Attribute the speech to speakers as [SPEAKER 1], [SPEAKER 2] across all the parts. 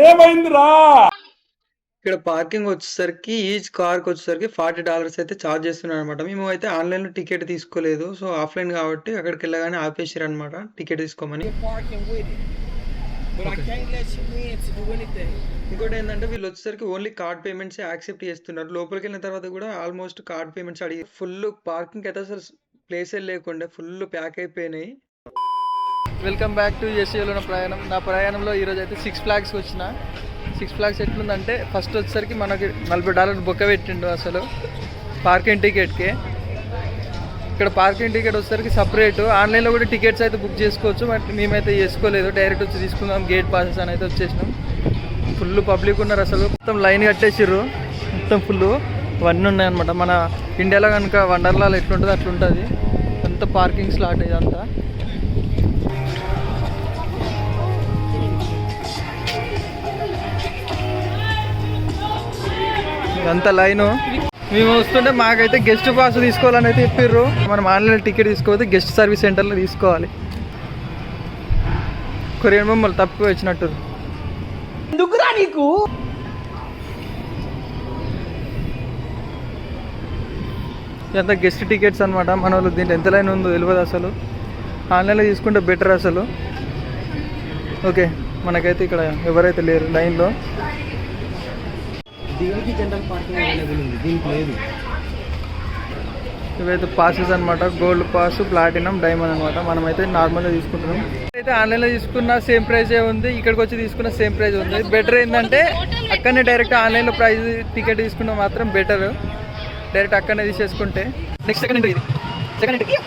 [SPEAKER 1] ఏమైందిరా? ఇక్కడ పార్కింగ్ వచ్చేసరికి ఈచ్ కార్ కి వచ్చేసరికి $40 అయితే ఛార్జ్ చేస్తున్నారు అనమాట. మేము అయితే ఆన్లైన్ లో టికెట్ తీసుకోలేదు, సో ఆఫ్లైన్ కాబట్టి అక్కడికి వెళ్ళగానే ఆపేసారు అనమాట టికెట్ తీసుకోమని. ఇంకోటి ఏంటంటే వీళ్ళు వచ్చేసరికి ఓన్లీ కార్డ్ పేమెంట్స్ యాక్సెప్ట్ చేస్తున్నారు. లోపలికి వెళ్ళిన తర్వాత కూడా ఆల్మోస్ట్ కార్డ్ పేమెంట్స్ అడిగి ఫుల్ పార్కింగ్ అయితే అసలు ప్లేస్ లేకుండా ఫుల్ ప్యాక్ అయిపోయినాయి. వెల్కమ్ బ్యాక్ టు ఎస్ఏలో ప్రయాణం. నా ప్రయాణంలో ఈరోజు అయితే 6 Flags వచ్చిన. 6 Flags ఎట్లుందంటే ఫస్ట్ వచ్చేసరికి మనకి $40 బొక్క పెట్టిండు అసలు పార్కింగ్ టికెట్కి. ఇక్కడ పార్కింగ్ టికెట్ వచ్చేసరికి సపరేట్. ఆన్లైన్లో కూడా టికెట్స్ అయితే బుక్ చేసుకోవచ్చు, బట్ మేమైతే చేసుకోలేదు, డైరెక్ట్ వచ్చి తీసుకుందాం గేట్ పాసెస్ అని అయితే వచ్చేసినాం. ఫుల్ పబ్లిక్ ఉన్నారు అసలు, మొత్తం లైన్ కట్టేసిర్రు, మొత్తం ఫుల్ అవన్నీ ఉన్నాయన్నమాట. మన ఇండియాలో కనుక వండర్లాలో ఎట్లుంటుంది అట్లుంటుంది, అంత పార్కింగ్ స్లాట్ ఇదంతా. అంత లైను. మేము వస్తుంటే మాకైతే గెస్ట్ పాస్ తీసుకోవాలని అయితే చెప్పారు. మనం ఆన్లైన్ టికెట్ తీసుకోకపోతే గెస్ట్ సర్వీస్ సెంటర్లో తీసుకోవాలి. కొరియన్ మమ్మల్ని తప్పు వచ్చినట్టు. ఎందుకురా నీకు? ఇదంతా గెస్ట్ టికెట్స్ అనమాట. మన వాళ్ళు దీంట్లో ఎంత లైన్ ఉందో తెలియదు అసలు. ఆన్లైన్లో తీసుకుంటే బెటర్ అసలు. ఓకే, మనకైతే ఇక్కడ ఎవరైతే లేరు లైన్లో. దీనికి జనరల్ పార్కింగ్ అవైలబుల్ ఉంది, దీనికి లేదు. ఇవైతే పాసెస్ అనమాట, గోల్డ్ పాస్, ప్లాటినం, డైమండ్ అనమాట. మనమైతే నార్మల్గా తీసుకుంటున్నాం. అయితే ఆన్లైన్లో తీసుకున్న సేమ్ ప్రైజే ఉంది, ఇక్కడికి వచ్చి తీసుకున్న సేమ్ ప్రైజ్ ఉంది. బెటర్ ఏంటంటే అక్కడనే డైరెక్ట్ ఆన్లైన్లో ప్రైజ్ టికెట్ తీసుకున్న మాత్రం బెటర్, డైరెక్ట్ అక్కడనే తీసేసుకుంటే. నెక్స్ట్ సెకండ్ ఎంట్రీ, ఇది సెకండ్ ఎంట్రీ.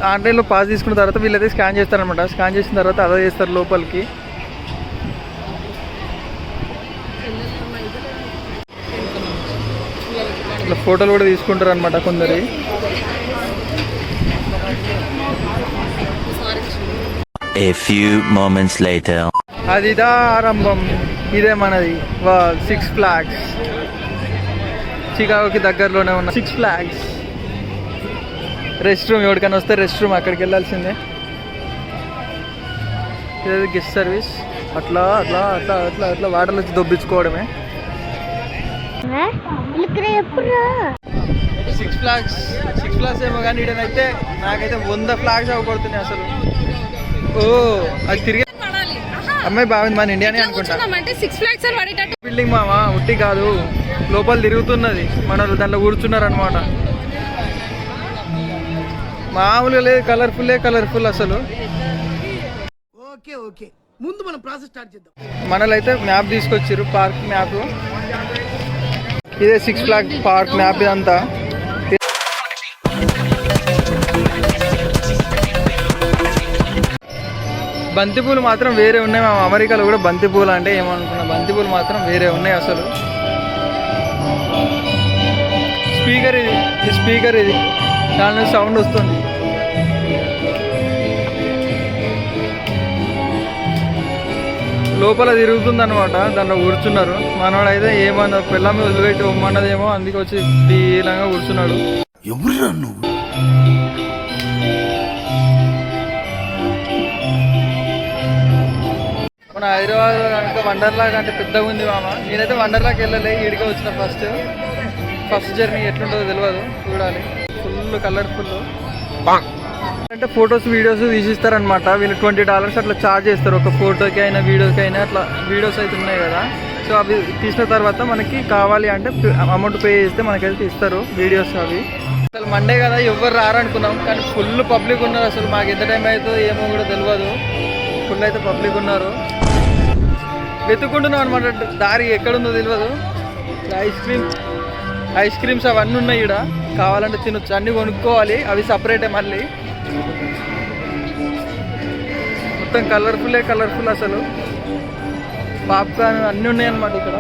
[SPEAKER 1] ఆన్లైన్లో పాస్ తీసుకున్న తర్వాత వీళ్ళైతే స్కాన్ చేస్తారనమాట. స్కాన్ చేసిన తర్వాత అలా చేస్తారు లోపలికి. ఇట్లా ఫోటోలు కూడా తీసుకుంటారు అనమాట కొందరి. అది ఇదా ఆరంభం, ఇదే మనది 6 Flags. చికాగోకి దగ్గరలోనే ఉన్న 6 Flags. రెస్ట్ రూమ్, ఎవరికైనా వస్తే రెస్ట్ రూమ్ అక్కడికి వెళ్ళాల్సిందే. ఇదే గెస్ట్ సర్వీస్. అట్లా అట్లా అట్లా అట్లా అట్లా వాటర్లో వచ్చి దొబ్బించుకోవడమే. 6 Flags ఏమో కానీ ఇడనైతే నాకైతే 100 Flags అవ్వబడుతున్నాయి అసలు. ఓ అది తిరిగి అమ్మాయి బాగుంది, మన ఇండియానే అనుకుంటా. బిల్డింగ్ మామా ఉట్టి కాదు, లోపల తిరుగుతున్నది, మన దాంట్లో కూర్చున్నారు అనమాట. మామూలుగా లేదు, కలర్ఫుల్ అసలు. ముందు మనం ప్రాసెస్ స్టార్ట్ చేద్దాం. మనలైతే మ్యాప్ తీసుకొచ్చారు, పార్క్ మ్యాప్. ఇదే 6 Flags పార్క్ మ్యాప్ ఇదంతా. బంతిపూలు మాత్రం వేరే ఉన్నాయి. మా అమెరికాలో కూడా బంతిపూలు అంటే ఏమనుకున్నా, బంతిపూలు మాత్రం వేరే ఉన్నాయి అసలు. స్పీకర్ ఇది దాని నుంచి సౌండ్ వస్తుంది. లోపల తిరుగుతుంది అనమాట, దాంట్లో కూర్చున్నారు. మనవాడు అయితే ఏమన్నా పిల్లమ్మ వదిలిపెట్టి ఇవ్వమన్నదేమో, అందుకే వచ్చి దీలంగా కూర్చున్నాడు. మన హైదరాబాద్ కనుక వండర్లా అంటే పెద్దగా ఉంది మామ. నేనైతే వండర్లాకి వెళ్ళలే, ఈడికే వచ్చిన ఫస్ట్ జర్నీ ఎట్లుంటుందో తెలియదు, చూడాలి. ఫుల్ కలర్ఫుల్ అంటే ఫొటోస్ వీడియోస్ తీసిస్తారనమాట. వీళ్ళు $20 అట్లా ఛార్జ్ చేస్తారు ఒక ఫోటోకి అయినా వీడియోకి అయినా. అట్లా వీడియోస్ అయితే ఉన్నాయి కదా, సో అవి తీసిన తర్వాత మనకి కావాలి అంటే అమౌంట్ పే చేస్తే మనకైతే ఇస్తారు వీడియోస్ అవి. అసలు మండే కదా ఎవరు రారనుకున్నాం, కానీ ఫుల్ పబ్లిక్ ఉన్నారు అసలు. మాకు ఎంత టైం అవుతుందో ఏమో కూడా తెలియదు, ఫుల్ అయితే పబ్లిక్ ఉన్నారు. వెతుక్కుంటున్నాం అనమాట, దారి ఎక్కడుందో తెలియదు. ఐస్ క్రీమ్స్ అవన్నీ ఉన్నాయి ఇక్కడ, కావాలంటే తినొచ్చు. అన్నీ కొనుక్కోవాలి, అవి సపరేటే మళ్ళీ. మొత్తం కలర్ఫుల్ అసలు. పాప్కార్న్ అన్నీ ఉన్నాయి అన్నమాట ఇక్కడ.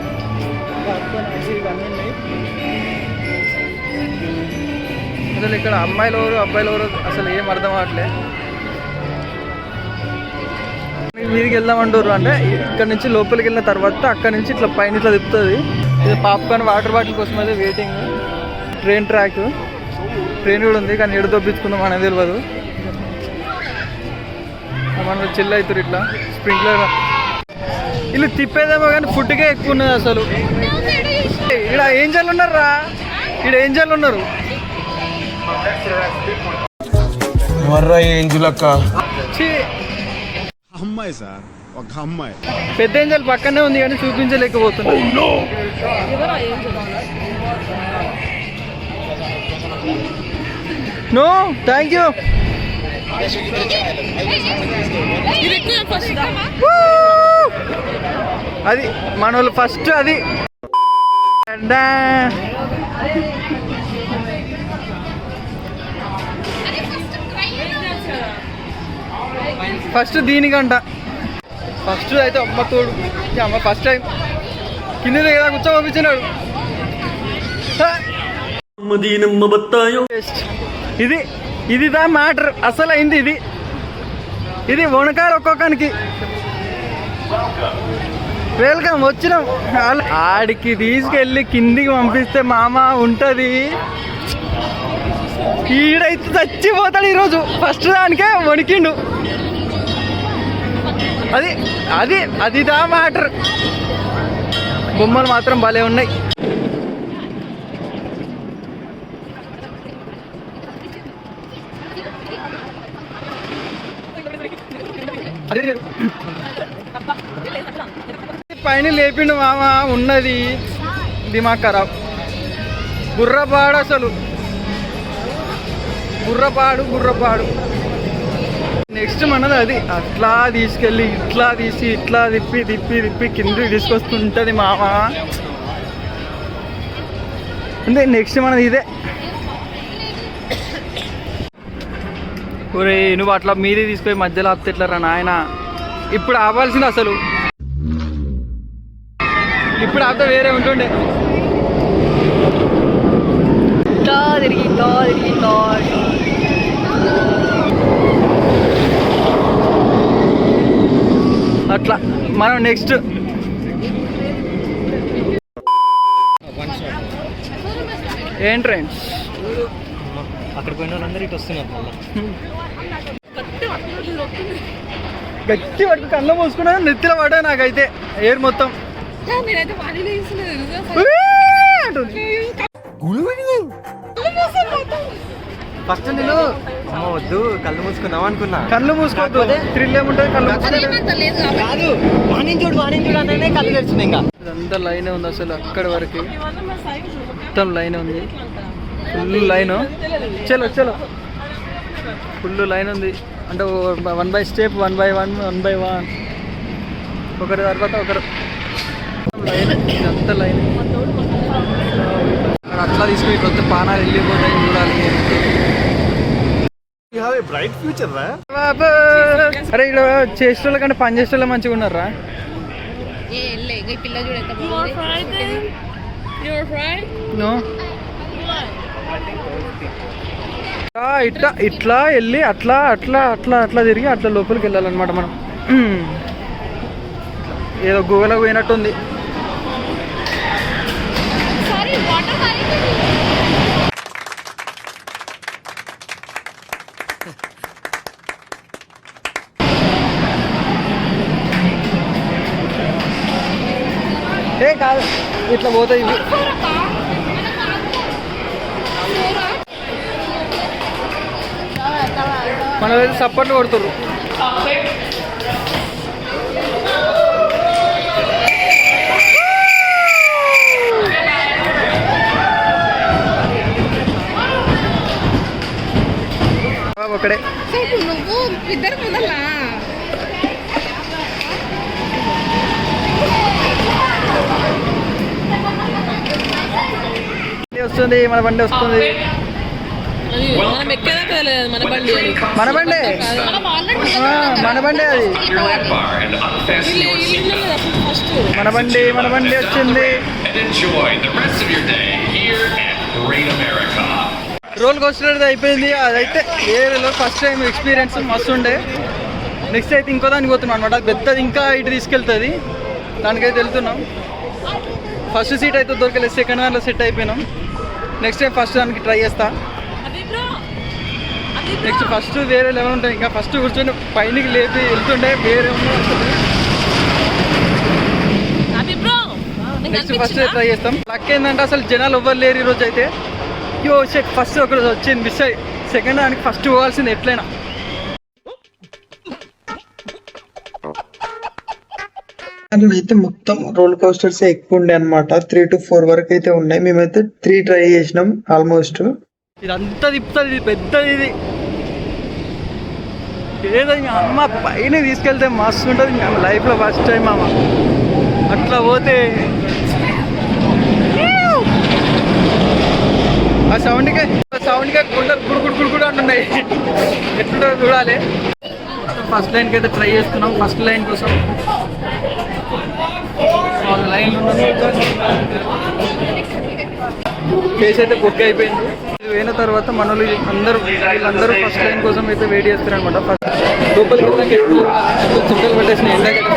[SPEAKER 1] పాప్కార్న్ ఇవన్నీ ఉన్నాయి అసలు. ఇక్కడ అబ్బాయిలు ఎవరు అసలు ఏం అర్థం అవ్వట్లే. మీదికి వెళ్దామంటారు అంటే ఇక్కడ నుంచి లోపలికి వెళ్ళిన తర్వాత అక్కడ నుంచి ఇట్లా పైన ఇట్లా తిప్పుతుంది. ఇది పాప్కార్న్ వాటర్ బాటిల్ కోసం అయితే వెయిటింగ్. ట్రైన్ ట్రాక్, ట్రైన్ కూడా ఉంది కానీ ఎడు దొబ్బించుకుందాం అనేది తెలియదు. మనం చిల్ అవుతారు ఇట్లా స్ప్రింక్లర్ వీళ్ళు తిప్పేదేమో కానీ ఫుడ్కే ఎక్కువ ఉన్నది అసలు. ఇక్కడ ఏంజల్ ఉన్నారు రా, ఇక్కడ ఏంజల్ ఉన్నారు.
[SPEAKER 2] అమ్మాయి సార్, ఒక అమ్మాయి
[SPEAKER 1] పెద్ద ఏంజల్ పక్కనే ఉంది కానీ చూపించలేకపోతున్నా. No thank you. అది మన వాళ్ళు ఫస్ట్ అది ఫస్ట్ దీనికంట. ఫస్ట్ అయితే అమ్మ తోడు అమ్మ ఫస్ట్ టైం కింద దగ్గర కూర్చో పంపించినాడు. ఇది ఇది దా మ్యాటర్ అసలు అయింది. ఇది ఇది వణకారు ఒక్కొక్కనికి. వెల్కమ్ వచ్చినాం. ఆడికి తీసుకెళ్ళి కిందికి పంపిస్తే మామ ఉంటుంది. ఈడైతే చచ్చిపోతాడు ఈరోజు. ఫస్ట్ దానికే వణికిండు. అది అది అది దా మ్యాటర్. బొమ్మలు మాత్రం భలే ఉన్నాయి. పైన లేపిండు మామ. ఉన్నది దిమాగ్ ఖరాబ్. గుర్రపాడు అసలు గుర్రపాడు. నెక్స్ట్ మనది అది. అట్లా తీసుకెళ్ళి ఇట్లా తీసి ఇట్లా తిప్పి కిందికి తీసుకొస్తుంటుంది మామ. అంటే నెక్స్ట్ మనది ఇదే. ఒరే నువ్వు అట్లా మీదే తీసుకొని మధ్యలో ఆపితే ఎట్లా రా నాయన. ఇప్పుడు ఆపాల్సింది అసలు. ఇప్పుడు ఆపితే వేరే ఉంటుండే. అట్లా మనం నెక్స్ట్ ఏం ట్రైన్స్
[SPEAKER 3] అక్కడ పోయిన వాళ్ళందరూ ఇటు వస్తున్నారు.
[SPEAKER 1] గట్టి పట్టుకు కళ్ళ మూసుకున్నా నెత్తిలో పడా. నాకైతే ఎయిర్ మొత్తం
[SPEAKER 3] ఫస్ట్ నేను అమ్మ వద్దు కళ్ళు మూసుకున్నావు అనుకున్నా.
[SPEAKER 1] కళ్ళు మూసుకోవద్దు. థ్రిల్ ఏముంటుంది కళ్ళు
[SPEAKER 3] కాదు. వాణించుడు అనే కళ్ళు తెరిచింది. ఇంకా
[SPEAKER 1] ఇదంతా లైన్ ఉంది అసలు అక్కడి వరకు. మొత్తం లైన్ ఉంది. Full line. చలో ఫుల్ లైన్ ఉంది. అంటే 1 by స్టెప్ 1 by 1 ఒకరి తర్వాత ఒకరు లైన్. ఇదంతా లైన్. అట్లా తీసుకుని కొత్త పానాలు వెళ్ళిపోతాయి చూడాలి.
[SPEAKER 2] బ్రైట్ ఫ్యూచర్ రా.
[SPEAKER 1] అరే ఇక్కడ చేసేటోళ్ళ కంటే పని చేసేటోళ్ళ మంచిగా ఉన్నారా. నో ఇట్లా వెళ్ళి అట్లా తిరిగి అట్లా లోపలికి వెళ్ళాలన్నమాట మనం. ఏదో గూగుల్కి పోయినట్టుంది. ఏ కాదు ఇట్లా పోతాయి ఇవి. మన దగ్గర సప్పట్లు కొడుతుర్రు. ఒకడే
[SPEAKER 4] నువ్వు ఇద్దరు ముందలా
[SPEAKER 1] వస్తుంది. మన బండి వస్తుంది. మన బండి అది. మన బండి వచ్చింది. రోల్ కోస్టర్ అయిపోయింది. అదైతే వేరే ఫస్ట్ టైం ఎక్స్పీరియన్స్ మస్తు ఉండే. నెక్స్ట్ అయితే ఇంకో దానికి పోతున్నాం అనమాట. పెద్దది ఇంకా ఇటు తీసుకెళ్తుంది. దానికైతే వెళ్తున్నాం. ఫస్ట్ సీట్ అయితే దొరకలేదు. సెకండ్ దాంట్లో సెట్ అయిపోయినాం. నెక్స్ట్ టైం ఫస్ట్ దానికి ట్రై చేస్తా. నెక్స్ట్ ఫస్ట్ వేరే లెవెల్ ఉంటాయి. ఇంకా ఫస్ట్ కూర్చొని పైనకి లేపి వెళ్తుండే వేరే నెక్స్ట్ ఫస్ట్ ట్రై చేస్తాం. లక్ ఏంటంటే అసలు జనాలు ఎవ్వరు లేరు ఈరోజు అయితే. యో షెట్ ఫస్ట్ ఒకరోజు వచ్చింది మిస్ అయ్యి. సెకండ్ దానికి ఫస్ట్ పోవాల్సింది ఎట్లయినా. అయితే మొత్తం రోల్ కోస్టర్స్ ఎక్కువ ఉండే అనమాట. 3 to 4 వరకు అయితే ఉన్నాయి. మేమైతే 3 ట్రై చేసినాం ఆల్మోస్ట్. ఇదంతా తిప్పుతుంది, ఇది పెద్దది. ఇది ఏదో అమ్మ పైన తీసుకెళ్తే మస్తు ఉంటుంది. మేము లైఫ్లో ఫస్ట్ టైం అమ్మ అట్లా పోతే ఆ సౌండ్కే గుడుగుడు అంటున్నాయి. ఎట్లుంటుందో చూడాలి. ఫస్ట్ లైన్కి అయితే ట్రై చేస్తున్నాం. ఫస్ట్ లైన్ కోసం లైన్ ఫేస్ అయితే బుక్ అయిపోయింది. పోయిన తర్వాత మన వీళ్ళందరూ ఫస్ట్ లైన్ కోసం అయితే వెయిట్ చేస్తారు అనమాట. ఫస్ట్ లోపలికి వెళ్ళాక చుట్టలు పెట్టేసిన ఎండాకైతే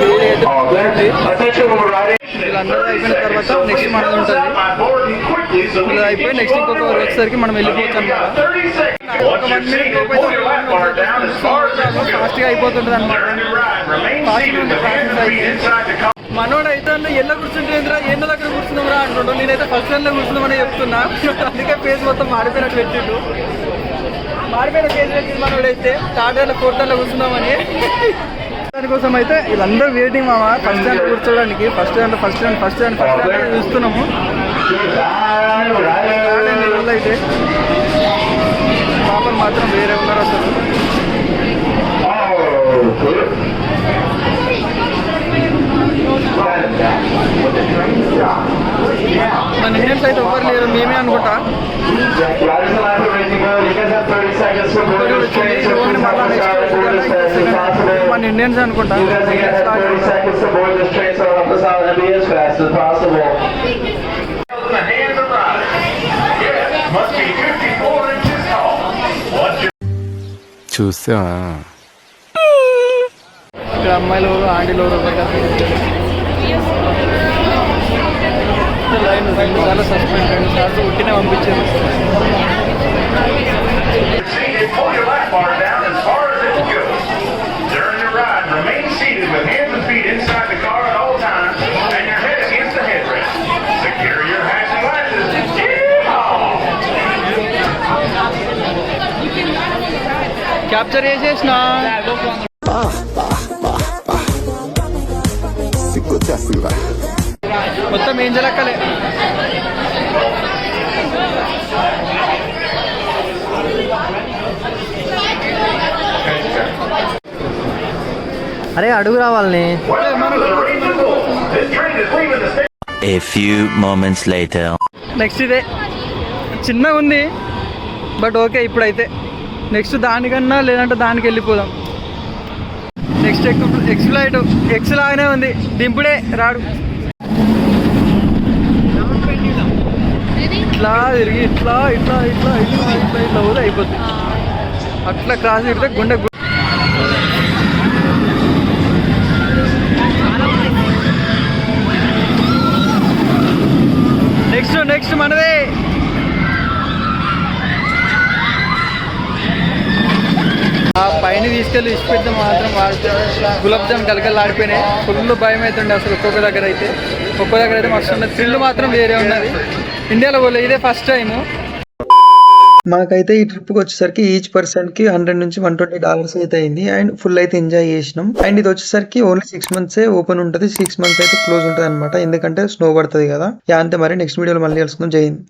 [SPEAKER 1] వేడి అయితే వీళ్ళందరూ అయిపోయిన తర్వాత నెక్స్ట్ మనది ఉంటుంది. ఇలా అయిపోయి నెక్స్ట్ ఇంకొక వచ్చేసరికి మనం వెళ్ళిపోవచ్చు అనమాట. ఒక 1 minute లోపు అయితే ఫాస్ట్గా అయిపోతుంటుంది అనమాట. మనోడు అయితే ఎల్ల కూర్చుంటే ఎన్న దగ్గర కూర్చున్నాం అంటుండ్రు. నేనైతే ఫస్ట్ లైన్లో కూర్చున్నామని చెప్తున్నా. అందుకే ఫేస్ మొత్తం మాడిపోయినట్టు పెట్టిండు. మాడిపోయిన ఫేస్ పెట్టింది మనోడైతే. థర్డ్ లైన్లో 4th లైన్లో కూర్చున్నామని. దానికోసం అయితే వీళ్ళందరూ వెయిటింగ్ మామ ఫస్ట్ లైన్ కూర్చోడానికి. ఫస్ట్ లైన్ చూస్తున్నాము. థర్డ్ లైన్ అయితే పాపలు మాత్రం వేరే ఉన్నారు అసలు. మన ఇండియన్స్ అయితే ఎవరు లేరు, మేమే అనుకుంటా. మన ఇండియన్స్ అనుకుంటా.
[SPEAKER 5] చూసా
[SPEAKER 1] ఇక్కడ అమ్మాయిలు ఆంటీలు లైన్ 2 సార్లు సస్పెండ్, 2 సార్లు ఉట్టినే పంపించారు. క్యాప్చర్ చేసేసిన మొత్తం ఏం జలక్కలే.
[SPEAKER 3] అరే అడుగు రావాలని.
[SPEAKER 6] A few moments later.
[SPEAKER 1] Next ఇదే చిన్నగా ఉంది బట్ ఓకే. ఇప్పుడైతే నెక్స్ట్ దానికన్నా లేదంటే దానికి వెళ్ళిపోదాం. నెక్స్ట్ ఎక్స్ఫ్లైట్ ఎక్స్ లాగానే ఉంది. దింపుడే రాడు. ఇట్లా తిరిగి ఇట్లా ఊరు అయిపోతుంది. అట్లా క్రాస్ తిరిగితే గుండె. నెక్స్ట్ మనదే. ఆ పైన తీసుకెళ్ళి ఇచ్చిపెడితే మాత్రం గులాబ్ జామ్ కలకలాడిపోయినాయి. ఫుల్ భయం అవుతుండే అసలు. ఒక్కొక్క దగ్గర అయితే మస్తు ఉన్నది. థ్రిల్ మాత్రం వేరే ఉన్నది. ఇండియాలో పోలే, ఇదే ఫస్ట్ టైము. మాకైతే ఈ ట్రిప్కి వచ్చేసరికి ఈచ్ పర్సన్కి $100 నుంచి $120 అయితే అయింది. అండ్ ఫుల్ అయితే ఎంజాయ్ చేసినాం. అండ్ ఇది వచ్చేసరికి ఓన్లీ 6 months ఓపెన్ ఉంటుంది. 6 months అయితే క్లోజ్ ఉంటుంది అనమాట. ఎందుకంటే స్నో పడుతుంది కదా. అంతే మరి. నెక్స్ట్ వీడియోలో మళ్ళీ కలుసుకుందాం. జై హింద్.